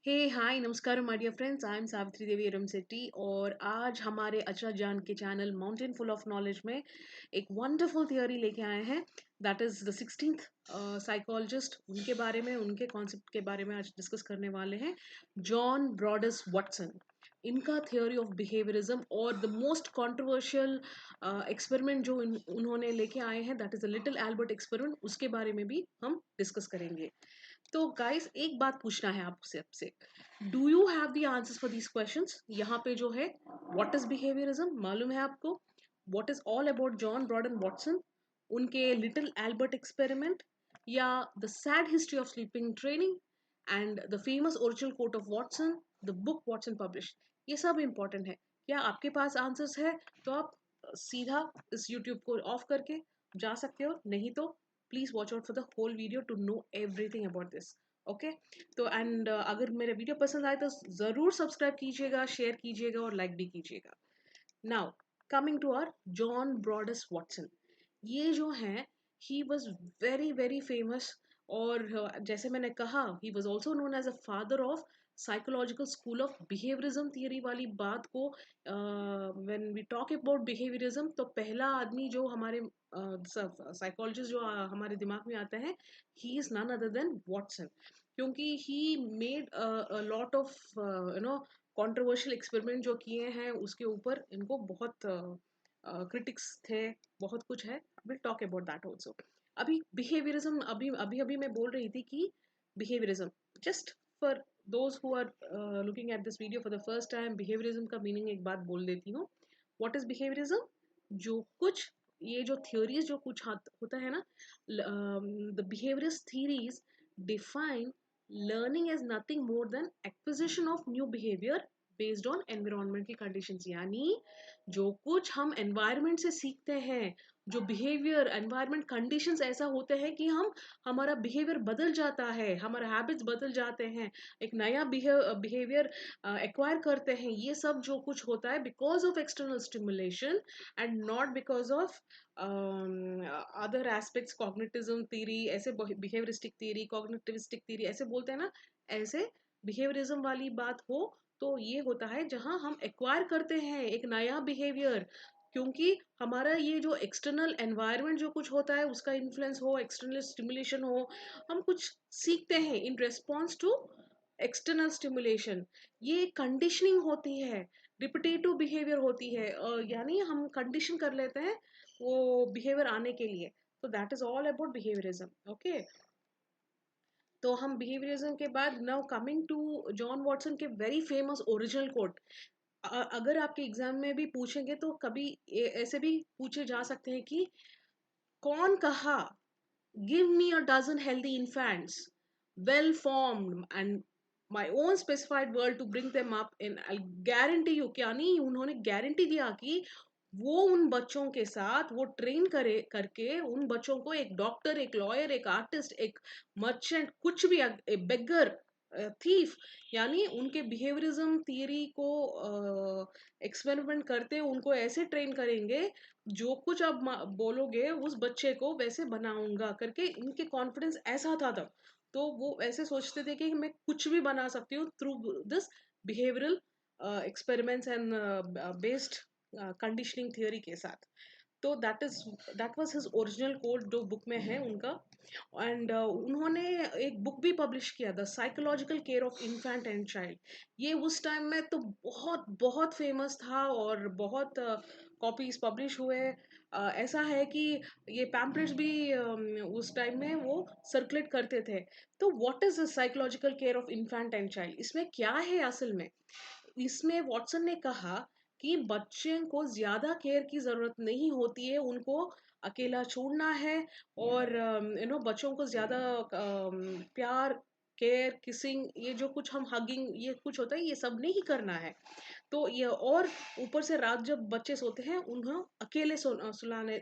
हे hi नमस्कार my dear friends, I am Savitri Devi Eramsetti और आज हमारे अचरा जान के channel mountain full of knowledge में एक वंडरफुल थियोरी लेके आए हैं। That is the 16th psychologist, उनके बारे में, उनके कॉन्सेप्ट के बारे में आज डिस्कस करने वाले हैं। जॉन ब्रॉडस वॉटसन, इनका थियोरी ऑफ बिहेवियरिज्म और द मोस्ट कंट्रोवर्शियल एक्सपेरिमेंट जो उन्होंने लेके आए हैं, that is the little Albert experiment, उसके बारे में भी हम डिस्कस करेंगे। तो गाइस, एक बात पूछना है आपसे, do you have the answers for these questions? यहाँ पे जो है, व्हाट इज बिहेवियरिज्म मालूम है आपको? What is all about John Broadus Watson, उनके लिटिल एल्बर्ट एक्सपेरिमेंट, या the sad history of sleeping training and the famous original quote of Watson, the book Watson publish, ये सब इंपॉर्टेंट है। क्या आपके पास आंसर्स है तो आप सीधा इस यूट्यूब को ऑफ करके जा सकते हो, नहीं तो please watch out for the whole video to know everything about this. Okay, तो एंड अगर मेरा वीडियो पसंद आए तो जरूर सब्सक्राइब कीजिएगा, शेयर कीजिएगा और लाइक भी कीजिएगा। Now coming to our John Broadus Watson, ये जो है, he was very very famous. और जैसे मैंने कहा, he was also known as a father of psychological school of behaviourism theory वाली बात को, when we talk about behaviourism, तो पहला आदमी जो हमारे साइकोलॉजिस्ट जो हमारे दिमाग में आता है, he is none other than Watson, क्योंकि he made lot of controversial experiment जो किए हैं, उसके ऊपर इनको बहुत क्रिटिक्स थे, बहुत कुछ है। Will talk about that also. अभी बिहेवियरिज्म, अभी अभी अभी मैं बोल रही थी कि behaviourism, just for those who are looking at this video for the first time, behaviourism का मीनिंग एक बात बोल देती हूँ। What is behaviourism? जो कुछ, ये जो थ्योरीज जो कुछ होता है ना, the behaviourist theories define learning as nothing more than acquisition of new behaviour based on environment की कंडीशंस। यानी जो कुछ हम एनवायरमेंट से सीखते हैं, जो बिहेवियर एनवायरमेंट कंडीशंस ऐसा होते हैं कि हमारा बिहेवियर बदल जाता है, हमारा हैबिट्स बदल जाते हैं, एक नया बिहेवियर एक्वायर करते हैं। ये सब जो कुछ होता है because of external stimulation and not because of other aspects. Cognitism theory ऐसे, बिहेवियरिस्टिक थ्योरी, कॉग्निटिविस्टिक थ्योरी ऐसे बोलते हैं ना, ऐसे बिहेवियरिज्म वाली बात हो तो ये होता है जहां हम एक्वायर करते हैं एक नया बिहेवियर, क्योंकि हमारा ये जो एक्सटर्नल एनवायरनमेंट जो कुछ होता है, उसका इन्फ्लुएंस हो, एक्सटर्नल स्टिमुलेशन हो, हम कुछ सीखते हैं in response to external stimulation. ये कंडीशनिंग होती है, रिपीटेटिव बिहेवियर होती है, यानी हम कंडीशन कर लेते हैं वो बिहेवियर आने के लिए। तो that is all about behaviourism. Okay, तो हम बिहेवियरिज्म के बाद now coming to John Watson के वेरी फेमस ओरिजिनल कोट। अगर आपके एग्जाम में भी पूछेंगे तो कभी ऐसे भी पूछे जा सकते हैं कि कौन कहा, give me a dozen healthy infants, well formed and my own specified world to bring them up in, I guarantee you. क्या नहीं, उन्होंने गारंटी दिया कि वो उन बच्चों के साथ वो ट्रेन करे करके उन बच्चों को एक डॉक्टर, एक लॉयर, एक आर्टिस्ट, एक मर्चेंट, कुछ भी, बेगर, थीफ, यानी उनके बिहेवियरिज्म थियरी को एक्सपेरिमेंट करते उनको ऐसे ट्रेन करेंगे, जो कुछ आप बोलोगे उस बच्चे को वैसे बनाऊंगा करके, इनके कॉन्फिडेंस ऐसा था तब। तो वो ऐसे सोचते थे कि मैं कुछ भी बना सकती हूँ through this behavioural experiments and based conditioning theory के साथ। तो that was his original code जो बुक में है उनका। एंड उन्होंने एक बुक भी पब्लिश किया, the psychological care of infant and child. ये उस टाइम में तो बहुत बहुत फेमस था और बहुत कॉपीज पब्लिश हुए। ऐसा है कि ये पैम्पलेट्स भी उस टाइम में वो सर्कुलेट करते थे। तो what is the psychological care of infant and child, इसमें क्या है असल में? इसमें वॉटसन ने कहा कि बच्चे को ज्यादा केयर की जरूरत नहीं होती है, उनको अकेला छोड़ना है, और बच्चों को ज्यादा प्यार, केयर, किसिंग, ये जो कुछ हम हगिंग, ये कुछ होता है, ये सब नहीं करना है। तो ये, और ऊपर से रात जब बच्चे सोते हैं, उन्हें अकेले सुलाने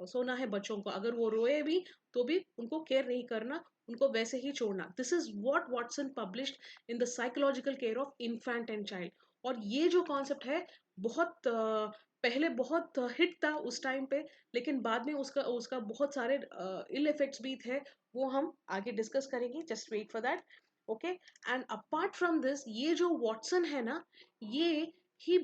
सोना है बच्चों को, अगर वो रोए भी तो भी उनको केयर नहीं करना, उनको वैसे ही छोड़ना। This is what Watson published in the psychological care of infant and child. और ये जो कॉन्सेप्ट है, बहुत पहले बहुत हिट था उस टाइम पे, लेकिन बाद में उसका उसका बहुत सारे इल इफेक्ट्स भी थे, वो हम आगे डिस्कस करेंगे, just wait for that. Okay. And apart from this, ये जो वॉटसन है ना, ये ही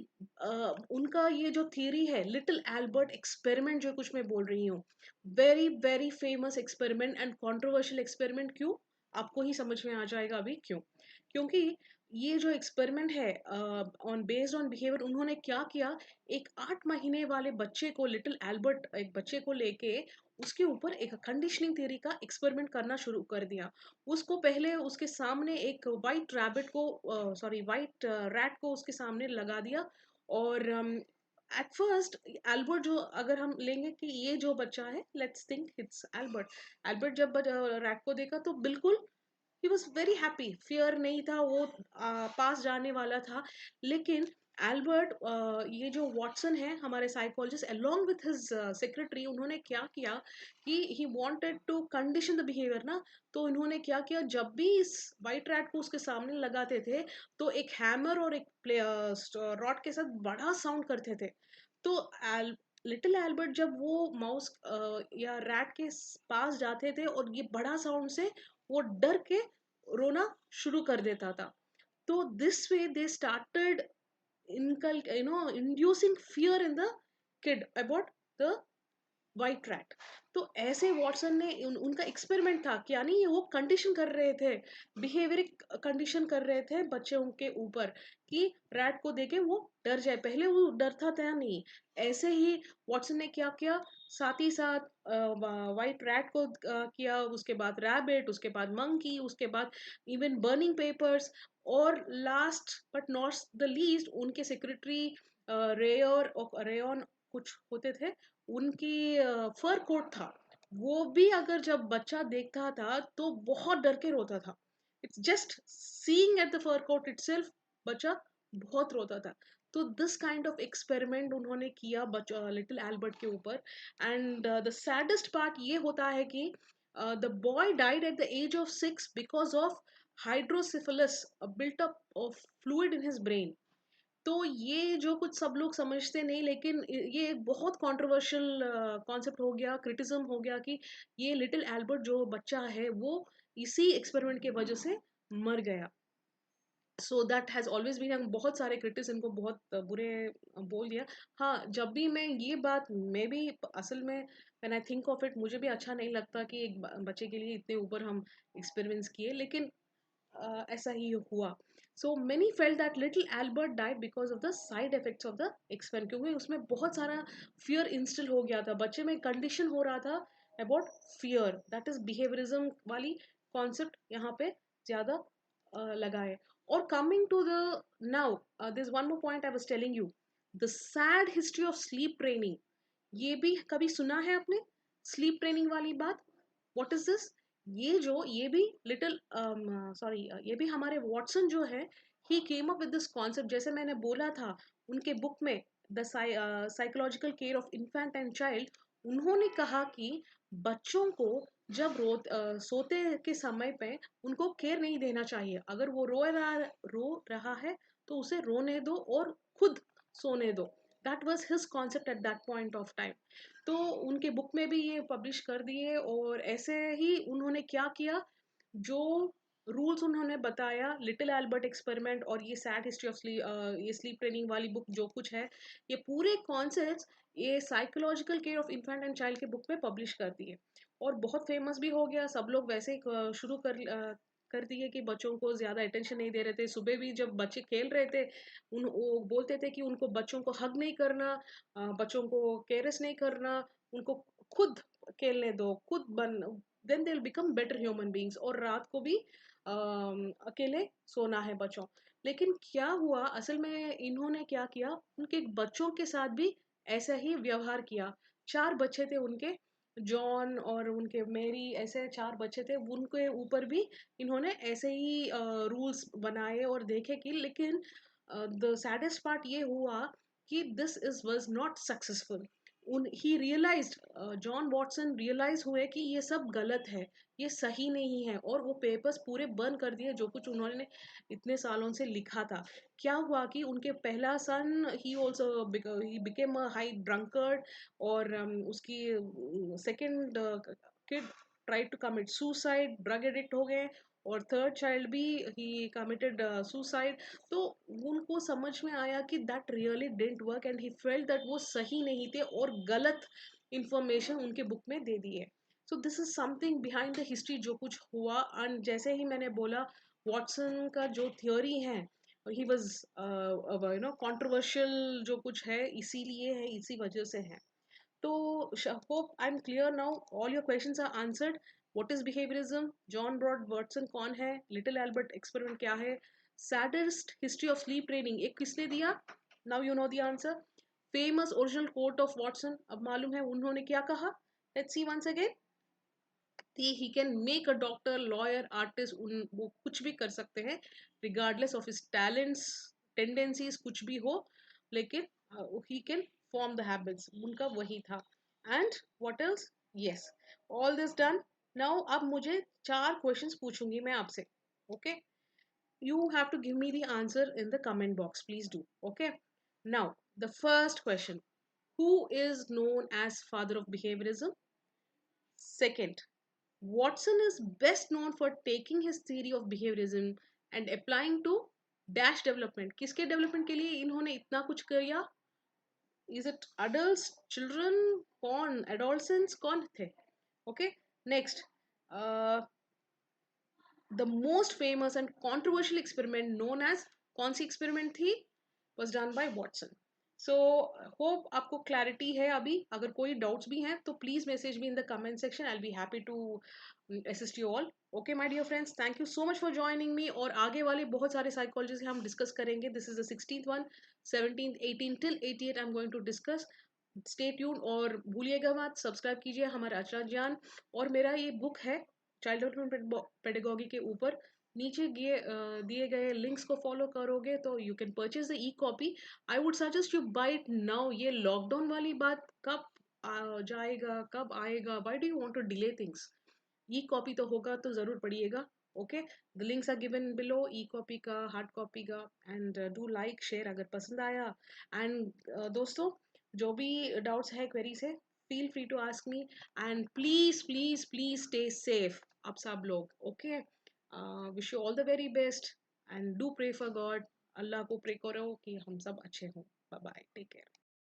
उनका ये जो थियरी है, लिटिल एल्बर्ट एक्सपेरिमेंट जो कुछ मैं बोल रही हूँ, very very famous experiment and controversial experiment. क्यों? आपको ही समझ में आ जाएगा अभी क्यों। क्योंकि ये जो एक्सपेरिमेंट है ऑन बेस्ड ऑन बिहेवियर, उन्होंने क्या किया, एक 8 महीने वाले बच्चे को, लिटिल एल्बर्ट एक बच्चे को लेके उसके ऊपर एक कंडीशनिंग थ्योरी का एक्सपेरिमेंट करना शुरू कर दिया। उसको पहले उसके सामने एक वाइट रैबिट को, सॉरी वाइट रैट को उसके सामने लगा दिया। और एट फर्स्ट एल्बर्ट, जो अगर हम लेंगे कि ये जो बच्चा है, let's think it's Albert. Albert जब रैट को देखा तो बिल्कुल ही वॉज वेरी हैप्पी, फियर नहीं था, वो पास जाने वाला था। लेकिन एल्बर्ट, ये जो वॉटसन है हमारे psychologist, along with his secretary, उन्होंने क्या किया कि he wanted to condition the behaviour ना। तो इन्होंने क्या किया, जब भी इस वाइट रैट को उसके सामने लगाते थे, तो एक हैमर और एक रॉड के साथ बड़ा साउंड करते थे। तो लिटिल एल्बर्ट जब वो माउस या रैट के पास जाते थे और ये बड़ा साउंड से वो डर के रोना शुरू कर देता था। तो this way they started inducing fear in the kid about the white rat. तो ऐसे वॉटसन ने उनका एक्सपेरिमेंट था कि, यानी वो कंडीशन कर रहे थे, बिहेवियरिक कंडीशन कर रहे थे बच्चे उनके ऊपर, कि रैट को देखे वो डर जाए। पहले वो डरता था नहीं। ऐसे ही वॉटसन ने क्या किया, साथ ही साथ वाइट रैट को किया, उसके बाद रैबिट, उसके बाद मंकी, उसके बाद इवन बर्निंग पेपर्स, और last but not the least उनके सेक्रेटरी रेयर और रेयन कुछ होते थे, उनकी फर कोट था। वो भी अगर जब बच्चा देखता था तो बहुत डर के रोता था। It's just seeing at the fur coat itself, बच्चा बहुत रोता था। तो दिस काइंड ऑफ एक्सपेरिमेंट उन्होंने किया बच्चा लिटिल एल्बर्ट के ऊपर। एंड द सैडेस्ट पार्ट ये होता है कि the boy died at the age of 6 because of hydrocephalus, built up of fluid in his brain. तो ये जो कुछ सब लोग समझते नहीं, लेकिन ये एक बहुत कंट्रोवर्शियल कॉन्सेप्ट हो गया, क्रिटिज्म हो गया, कि ये लिटिल एल्बर्ट जो बच्चा है वो इसी एक्सपेरिमेंट के वजह से मर गया। So that has always been, बहुत सारे क्रिटिक्स इनको बहुत बुरे बोल दिया। हाँ, जब भी मैं ये बात, मैं भी असल में when I think of it, मुझे भी अच्छा नहीं लगता कि एक बच्चे के लिए इतने ऊपर हम एक्सपेरिमेंट्स किए, लेकिन ऐसा ही हुआ। So many felt that little Albert died because of the side effects of the experiment, क्योंकि उसमें बहुत सारा फियर इंस्टिल हो गया था बच्चे में, कंडीशन हो रहा था about fear, that is behaviourism वाली कॉन्सेप्ट यहाँ पे ज्यादा लगा है। और coming to the now, this one more point I was telling you, the sad history of sleep training. ये भी कभी सुना है आपने, स्लीप ट्रेनिंग वाली बात? What is this? ये भी लिटिल सॉरी, ये भी हमारे वॉटसन जो है, he came up with this concept, जैसे मैंने बोला था उनके बुक में, the psychological care of infant and child. उन्होंने कहा कि बच्चों को जब सोते के समय पे उनको केयर नहीं देना चाहिए। अगर वो रो रहा है तो उसे रोने दो और खुद सोने दो। That was his concept at that point of time. तो उनके बुक में भी ये पब्लिश कर दिए। और ऐसे ही उन्होंने क्या किया, जो रूल्स उन्होंने बताया, लिटिल एल्बर्ट एक्सपेरिमेंट और ये सैड हिस्ट्री ऑफ ये स्लीप ट्रेनिंग वाली बुक जो कुछ है, ये पूरे कॉन्सेप्ट्स ये psychological care of infant and child के बुक में पब्लिश कर दिए। और बहुत फेमस भी हो गया, सब लोग वैसे ही शुरू कर दिए कि बच्चों को ज़्यादा अटेंशन नहीं दे रहे थे। सुबह भी जब बच्चे खेल रहे थे, वो बोलते थे कि उनको बच्चों को हग नहीं करना, बच्चों को केयरस नहीं करना, उनको खुद खेलने दो, खुद बन, then they will become better human beings. और रात को भी अकेले सोना है बच्चों। लेकिन क्या हुआ असल में, इन्होंने क्या किया, उनके बच्चों के साथ भी ऐसा ही व्यवहार किया। 4 बच्चे थे उनके, जॉन और उनके मेरी, ऐसे 4 बच्चे थे, उनके ऊपर भी इन्होंने ऐसे ही रूल्स बनाए और देखे कि, लेकिन द सैडेस्ट पार्ट ये हुआ कि this is was not successful. उन ही रियलाइज्ड, जॉन वॉटसन रियलाइज हुए कि ये सब गलत है, ये सही नहीं है, और वो पेपर्स पूरे बर्न कर दिए जो कुछ उन्होंने इतने सालों से लिखा था। क्या हुआ कि उनके पहला son, he also he became a high drunkard. और उसकी second kid try to commit suicide, drug addict हो गए। और थर्ड चाइल्ड भी ही कमिटेड सुसाइड। तो उनको समझ में आया कि that really didn't work and he felt that वो सही नहीं थे और गलत इंफॉर्मेशन उनके बुक में दे दी है। So this is something behind the history जो कुछ हुआ। एंड जैसे ही मैंने बोला वॉटसन का जो थियोरी है ही वॉज कॉन्ट्रोवर्शियल जो कुछ है इसीलिए है, इसी वजह से है। तो hope I am clear now, all your questions are answered. What is behaviourism, John Broad Watson कौन है, लिटिल एल्बर्ट एक्सपेरिमेंट क्या है, saddest history of sleep training एक किसने दिया, now you know the answer. Famous original quote of Watson, अब मालूम है उन्होंने क्या कहा। Let's see once again. He can make a doctor, lawyer, artist, उन वो कुछ भी कर सकते हैं regardless of his talents, tendencies कुछ भी हो, लेकिन he can form the habits, उनका वही था। And what else, yes, all this done. Now अब मुझे चार क्वेश्चंस पूछूंगी मैं आपसे, okay. You have to give me the answer in the comment box, please do, okay. Now the first question, who is known as father of behaviorism? Second, Watson is best known for taking his theory of behaviorism and applying to dash development. किसके development के लिए इन्होंने इतना कुछ किया? Is it adults, children, कौन, adolescents कौन थे? Okay, next, uh, the most famous and controversial experiment known as, कौन सी experiment थी? Was done by Watson. So hope आपको क्लैरिटी है। अभी अगर कोई डाउट्स भी हैं तो please message me in the comment section, I will be happy to assist you all. Okay my dear friends, thank you so much for joining me. और आगे वाले बहुत सारे साइकोलॉजी हम डिस्कस करेंगे। This is the 16th one, 17th 18 till 88 I am going to discuss. Stay tune और भूलिएगा मत, सब्सक्राइब कीजिए हमारा आचार्य ज्ञान। और मेरा ये बुक है चाइल्ड डेवलपमेंट पेडागोगी के ऊपर, नीचे दिए गए लिंक्स को फॉलो करोगे तो you can purchase the e copy. I would suggest you buy it now. ये लॉकडाउन वाली बात कब जाएगा, कब आएगा, why do you want to delay things? E copy तो होगा तो जरूर पढ़िएगा। Okay, the links are given below, e copy का, हार्ड कॉपी का। एंड डू लाइक शेयर अगर पसंद आया। एंड दोस्तों, जो भी डाउट्स है, क्वेरीज है, feel free to ask me. And please please please stay safe आप सब लोग, okay. Wish you all the very best and do pray for God. Allah को प्रे करो कि हम सब अच्छे हों। Bye bye, take care.